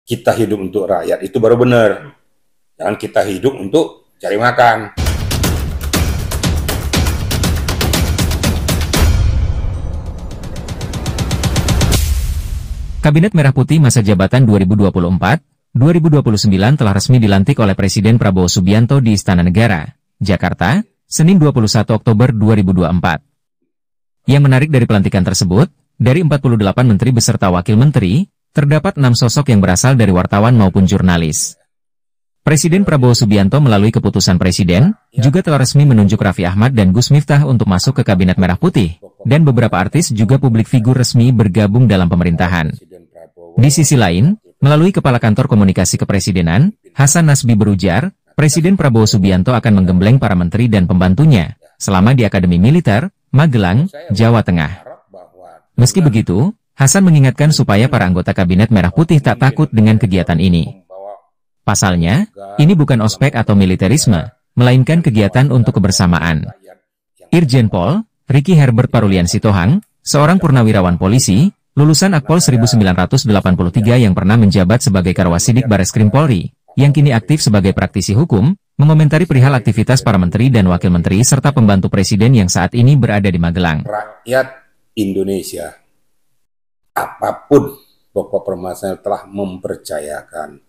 kita hidup untuk rakyat itu baru benar. Jangan kita hidup untuk cari makan. Kabinet Merah Putih masa jabatan 2024-2029 telah resmi dilantik oleh Presiden Prabowo Subianto di Istana Negara, Jakarta, Senin 21 Oktober 2024. Yang menarik dari pelantikan tersebut, dari 48 menteri beserta wakil menteri, terdapat 6 sosok yang berasal dari wartawan maupun jurnalis. Presiden Prabowo Subianto melalui keputusan Presiden, juga telah resmi menunjuk Raffi Ahmad dan Gus Miftah untuk masuk ke Kabinet Merah Putih, dan beberapa artis juga publik figur resmi bergabung dalam pemerintahan. Di sisi lain, melalui Kepala Kantor Komunikasi Kepresidenan, Hasan Nasbi berujar, Presiden Prabowo Subianto akan menggembleng para menteri dan pembantunya, selama di Akademi Militer, Magelang, Jawa Tengah. Meski begitu, Hasan mengingatkan supaya para anggota Kabinet Merah Putih tak takut dengan kegiatan ini. Pasalnya, ini bukan ospek atau militerisme, melainkan kegiatan untuk kebersamaan. Irjen Pol Ricky Herbert Parulian Sitohang, seorang purnawirawan polisi, lulusan Akpol 1983 yang pernah menjabat sebagai Karwasidik Bareskrim Polri, yang kini aktif sebagai praktisi hukum, mengomentari perihal aktivitas para menteri dan wakil menteri serta pembantu presiden yang saat ini berada di Magelang. Rakyat Indonesia, apapun pokok permasalahan telah mempercayakan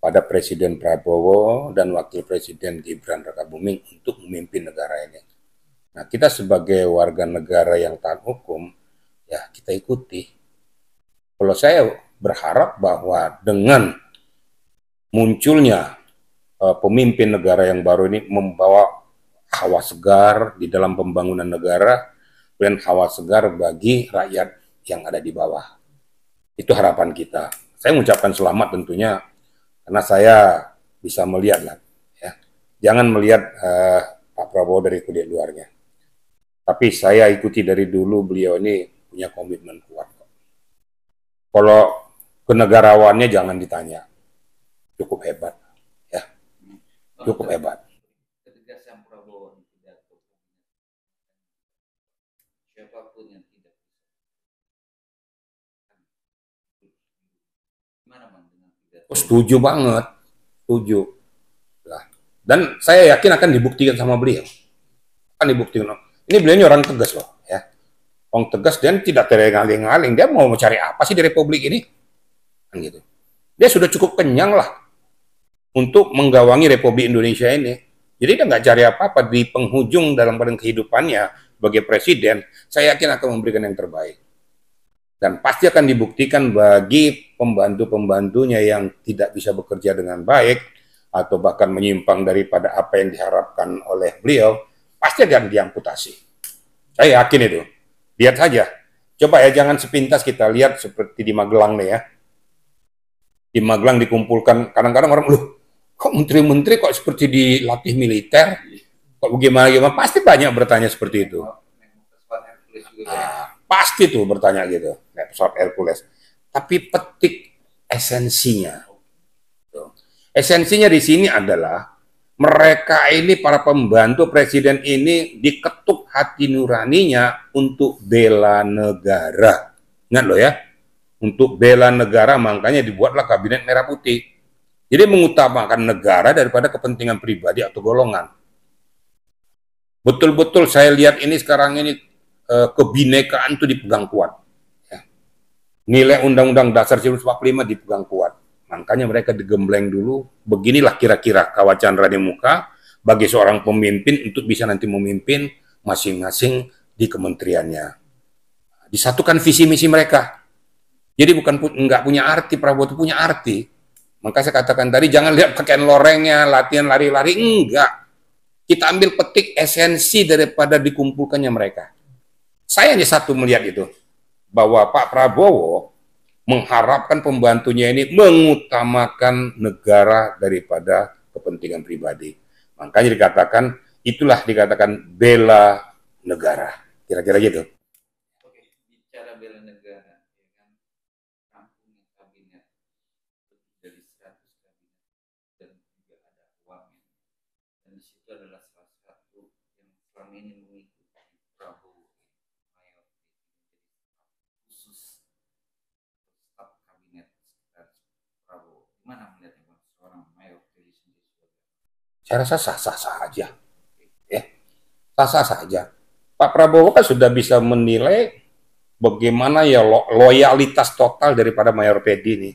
pada Presiden Prabowo dan Wakil Presiden Gibran Rakabuming untuk memimpin negara ini. Nah, kita sebagai warga negara yang taat hukum, ya kita ikuti. Kalau saya berharap bahwa dengan munculnya pemimpin negara yang baru ini membawa hawa segar di dalam pembangunan negara dan hawa segar bagi rakyat yang ada di bawah. Itu harapan kita. Saya mengucapkan selamat tentunya karena saya bisa melihat lah, ya. Jangan melihat Pak Prabowo dari kulit luarnya. Tapi saya ikuti dari dulu beliau ini punya komitmen kuat. Kalau kenegarawannya jangan ditanya, cukup hebat, ya, cukup hebat. Ketegasan Prabowo tidak siapapun yang tidak gimana bang dengan tidak? Setuju banget, setuju. Nah, dan saya yakin akan dibuktikan sama beliau, akan dibuktikan. Ini beliau orang tegas loh, ya. Orang tegas dan tidak terengah-engah. Dia mau mencari apa sih di Republik ini? Kan gitu. Dia sudah cukup kenyang lah untuk menggawangi Republik Indonesia ini. Jadi dia nggak cari apa-apa di penghujung dalam kehidupannya sebagai presiden. Saya yakin akan memberikan yang terbaik. Dan pasti akan dibuktikan bagi pembantu-pembantunya yang tidak bisa bekerja dengan baik atau bahkan menyimpang daripada apa yang diharapkan oleh beliau, pasti akan diamputasi. Saya yakin itu. Lihat saja. Coba ya, jangan sepintas kita lihat seperti di Magelang nih ya. Di Magelang dikumpulkan, kadang-kadang orang, loh, kok menteri-menteri kok seperti dilatih militer? Kok bagaimana? Pasti banyak bertanya seperti itu. Pasti tuh bertanya gitu. Pesawat Hercules. Tapi petik esensinya. Esensinya di sini adalah mereka ini, para pembantu presiden ini, diketuk hati nuraninya untuk bela negara. Ingat loh ya, untuk bela negara, makanya dibuatlah Kabinet Merah Putih. Jadi mengutamakan negara daripada kepentingan pribadi atau golongan. Betul-betul saya lihat ini sekarang ini kebinekaan itu dipegang kuat. Ya. Nilai Undang-Undang Dasar 1945 dipegang kuat. Makanya mereka digembleng dulu, beginilah kira-kira kawacandra di muka bagi seorang pemimpin untuk bisa nanti memimpin masing-masing di kementeriannya. Disatukan visi misi mereka. Jadi bukan nggak punya arti, Prabowo itu punya arti. Maka saya katakan tadi, jangan lihat pakaian lorengnya, latihan lari-lari, enggak. Kita ambil petik esensi daripada dikumpulkannya mereka. Saya hanya satu melihat itu, bahwa Pak Prabowo mengharapkan pembantunya ini mengutamakan negara daripada kepentingan pribadi. Makanya dikatakan, itulah dikatakan bela negara. Kira-kira gitu. Oke, bicara bela negara, ya kan, kampung kabinet lebih dari 100 kabinet dan juga ada uangnya. Dan di situ adalah salah satu yang selama ini mengikuti Prabowo Mayor khusus staf kabinet sekitar Saya rasa sah-sah saja. Ya, sah-sah saja. Pak Prabowo kan sudah bisa menilai bagaimana ya loyalitas total daripada Mayor Teddy ini.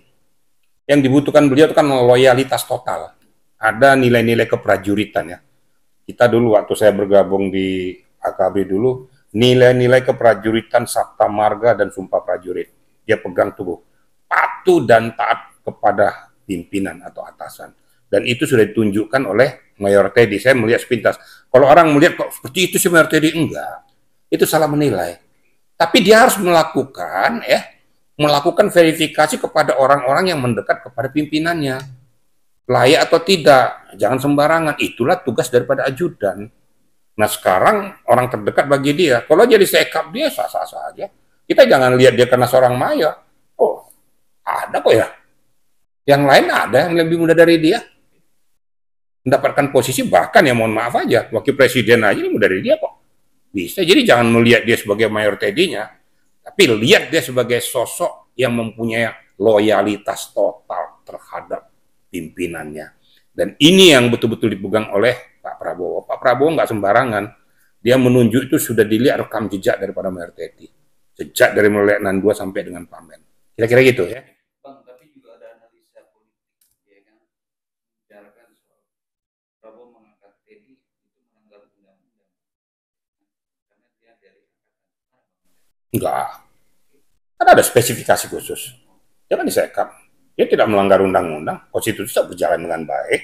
Yang dibutuhkan beliau itu kan loyalitas total. Ada nilai-nilai keprajuritan ya. Kita dulu waktu saya bergabung di AKABRI dulu, nilai-nilai keprajuritan Sabta Marga dan Sumpah Prajurit. Dia pegang tubuh. Patuh dan taat kepada pimpinan atau atasan. Dan itu sudah ditunjukkan oleh Mayor Teddy. Saya melihat sepintas. Kalau orang melihat kok seperti itu sih Mayor Teddy, enggak. Itu salah menilai. Tapi dia harus melakukan verifikasi kepada orang-orang yang mendekat kepada pimpinannya. Layak atau tidak, jangan sembarangan. Itulah tugas daripada ajudan. Nah sekarang orang terdekat bagi dia, kalau jadi sekap dia sah-sah saja. Kita jangan lihat dia karena seorang mayor. Oh, ada kok ya. Yang lain ada yang lebih muda dari dia. Mendapatkan posisi bahkan ya mohon maaf aja, wakil presiden aja lebih muda dari dia kok. Bisa, jadi jangan melihat dia sebagai Mayor Teddy-nya, tapi lihat dia sebagai sosok yang mempunyai loyalitas total terhadap pimpinannya. Dan ini yang betul-betul dipegang oleh Pak Prabowo. Pak Prabowo nggak sembarangan. Dia menunjuk itu sudah dilihat rekam jejak daripada Mayor Teddy. Sejak dari mulai 62 sampai dengan Pamen. Kira-kira gitu ya. Bang, tapi juga ada analisa politik, ya kan? Bicarakan soal Prabowo mengangkat Teddy itu melanggar undang-undang. Karena dia dari angkatan. Enggak. Kan ada spesifikasi khusus. Dia kan disekap. Dia tidak melanggar undang-undang. Konstitusi tetap berjalan dengan baik.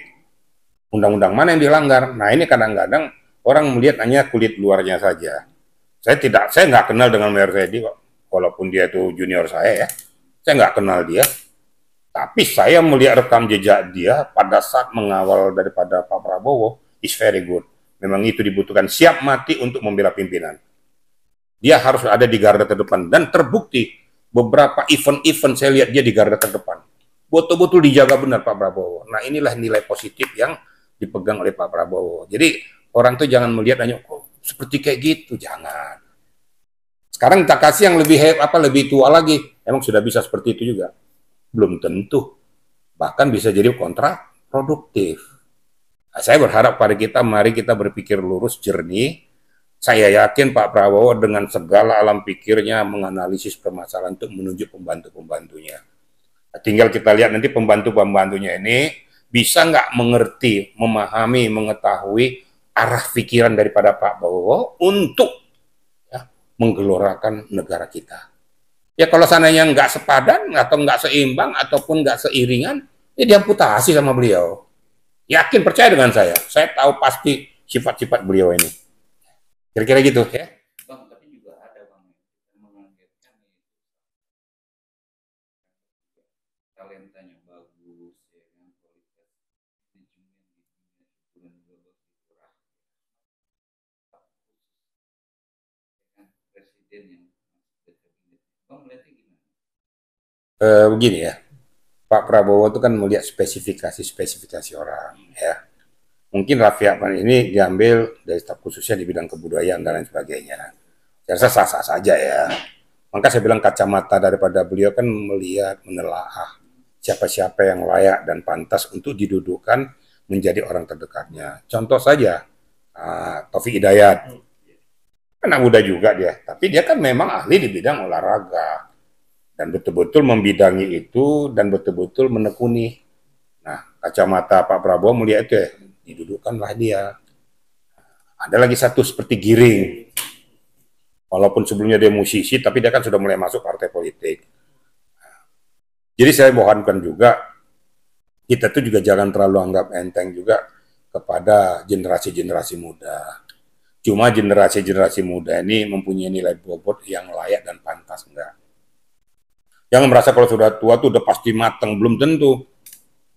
Undang-undang mana yang dilanggar? Nah ini kadang-kadang orang melihat hanya kulit luarnya saja. Saya nggak kenal dengan Mayor Teddy kok. Walaupun dia itu junior saya ya. Saya nggak kenal dia. Tapi saya melihat rekam jejak dia pada saat mengawal daripada Pak Prabowo is very good. Memang itu dibutuhkan, siap mati untuk membela pimpinan. Dia harus ada di garda terdepan. Dan terbukti beberapa event-event saya lihat dia di garda terdepan. Betul-betul dijaga benar Pak Prabowo. Nah inilah nilai positif yang dipegang oleh Pak Prabowo. Jadi orang tuh jangan melihat hanya seperti kayak gitu, jangan. Sekarang kita kasih yang lebih tua lagi, emang sudah bisa seperti itu juga? Belum tentu. Bahkan bisa jadi kontraproduktif. Nah, saya berharap pada kita, mari kita berpikir lurus, jernih. Saya yakin Pak Prabowo dengan segala alam pikirnya menganalisis permasalahan untuk menunjuk pembantu-pembantunya. Nah, tinggal kita lihat nanti pembantu-pembantunya ini bisa nggak mengerti, memahami, mengetahui arah pikiran daripada Pak Prabowo untuk ya, menggelorakan negara kita. Ya kalau seandainya nggak sepadan, atau nggak seimbang, ataupun nggak seiringan, ya diamputasi sama beliau. Yakin, percaya dengan saya tahu pasti sifat-sifat beliau ini. Kira-kira gitu ya. Bang, tapi juga ada Bang yang mengagetkan talentanya bagus, ya kan, kualitas manajemen di dunia hiburan juga berkurang. Ya kan, presiden yang masuk ke kabinet. Bang melihatnya gimana? Begini ya, Pak Prabowo itu kan melihat spesifikasi orang ya. Mungkin Raffi Ahmad ini diambil dari staf khususnya di bidang kebudayaan dan lain sebagainya. Saya rasa sah-sah saja ya. Maka saya bilang kacamata daripada beliau kan melihat, menelaah siapa-siapa yang layak dan pantas untuk didudukkan menjadi orang terdekatnya. Contoh saja, Taufik Hidayat. Anak muda juga dia, tapi dia kan memang ahli di bidang olahraga. Dan betul-betul membidangi itu dan betul-betul menekuni. Nah, kacamata Pak Prabowo melihat itu ya, didudukkanlah dia. Ada lagi satu seperti Giring. Walaupun sebelumnya dia musisi, tapi dia kan sudah mulai masuk partai politik. Jadi saya mohonkan juga, kita tuh juga jangan terlalu anggap enteng juga kepada generasi-generasi muda. Cuma generasi-generasi muda ini mempunyai nilai bobot yang layak dan pantas, enggak. Jangan merasa kalau sudah tua tuh udah pasti matang, belum tentu.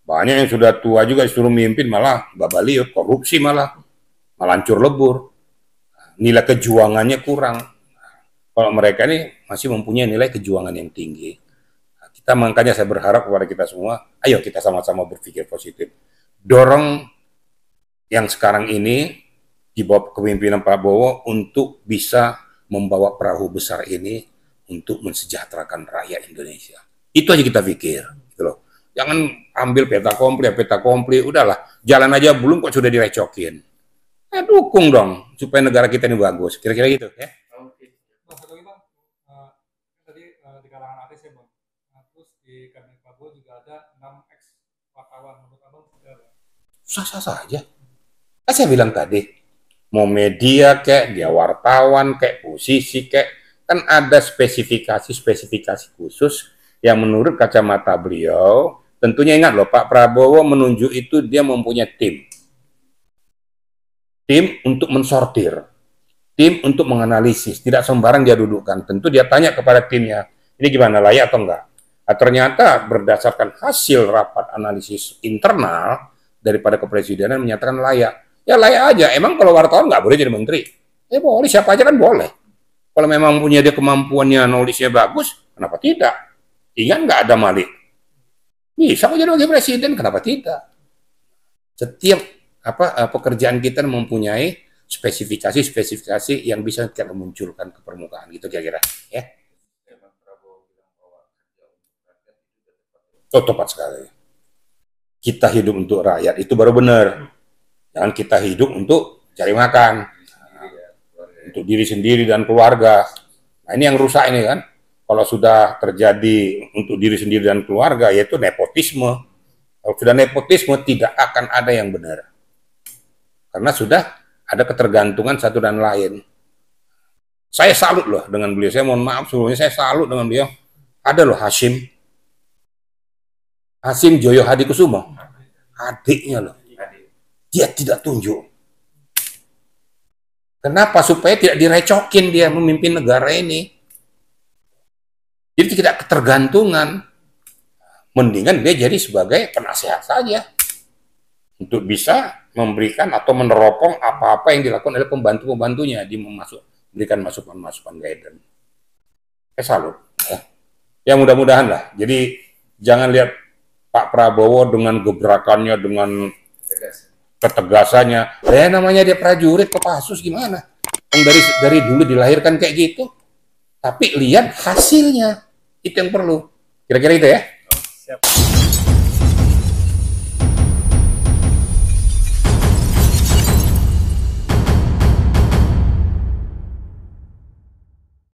Banyak yang sudah tua juga disuruh mimpin malah babaliut, korupsi malah hancur lebur. Nilai kejuangannya kurang. Kalau mereka ini masih mempunyai nilai kejuangan yang tinggi. Kita makanya saya berharap kepada kita semua, ayo kita sama-sama berpikir positif. Dorong yang sekarang ini di bawah kepemimpinan Prabowo untuk bisa membawa perahu besar ini untuk mensejahterakan rakyat Indonesia. Itu aja kita pikir, gitu loh. Jangan ambil peta kompli, udahlah. Jalan aja belum kok sudah direcokin. Dukung dong supaya negara kita ini bagus. Kira-kira gitu ya. Oke. Bang, satu lagi Bang, tadi di kalangan artis ya Bang, terus di kabinet Prabowo juga ada 6 ex wartawan, menurut Abang seperti apa? Sah-sah saja. Saya bilang tadi, mau media kayak, dia wartawan kayak, posisi kayak, kan ada spesifikasi khusus yang menurut kacamata beliau, tentunya ingat loh, Pak Prabowo menunjuk itu dia mempunyai tim untuk mensortir, tim untuk menganalisis, tidak sembarang dia dudukkan. Tentu dia tanya kepada timnya, ini gimana, layak atau enggak? Nah, ternyata berdasarkan hasil rapat analisis internal daripada kepresidenan menyatakan layak. Ya layak aja, emang kalau wartawan nggak boleh jadi menteri? Ya boleh, siapa aja kan boleh. Kalau memang punya dia kemampuannya, knowledge-nya bagus, kenapa tidak? Ingat nggak ada Malik? Bisa kok jadi wakil presiden, kenapa tidak? Setiap pekerjaan kita mempunyai spesifikasi yang bisa kita munculkan ke permukaan, gitu kira-kira. Ya. Oh, tepat sekali. Kita hidup untuk rakyat, itu baru benar. Jangan kita hidup untuk cari makan, untuk diri sendiri dan keluarga. Nah ini yang rusak ini kan. Kalau sudah terjadi untuk diri sendiri dan keluarga, yaitu nepotisme. Kalau sudah nepotisme, tidak akan ada yang benar. Karena sudah ada ketergantungan satu dan lain. Saya salut loh dengan beliau. Saya mohon maaf sebelumnya, saya salut dengan beliau. Ada loh Hashim Joyo Hadikusumo, adiknya loh. Dia tidak tunjuk. Kenapa? Supaya tidak direcokin dia memimpin negara ini. Jadi tidak ketergantungan. Mendingan dia jadi sebagai penasehat saja. Untuk bisa memberikan atau meneropong apa-apa yang dilakukan oleh pembantu-pembantunya. Dia memberikan masukan-masukan guidance. Salut. Ya mudah-mudahan lah. Jadi jangan lihat Pak Prabowo dengan gebrakannya, dengan ketegasannya, namanya dia prajurit Kopassus gimana? Dari dulu dilahirkan kayak gitu. Tapi lihat hasilnya, itu yang perlu. Kira-kira itu ya.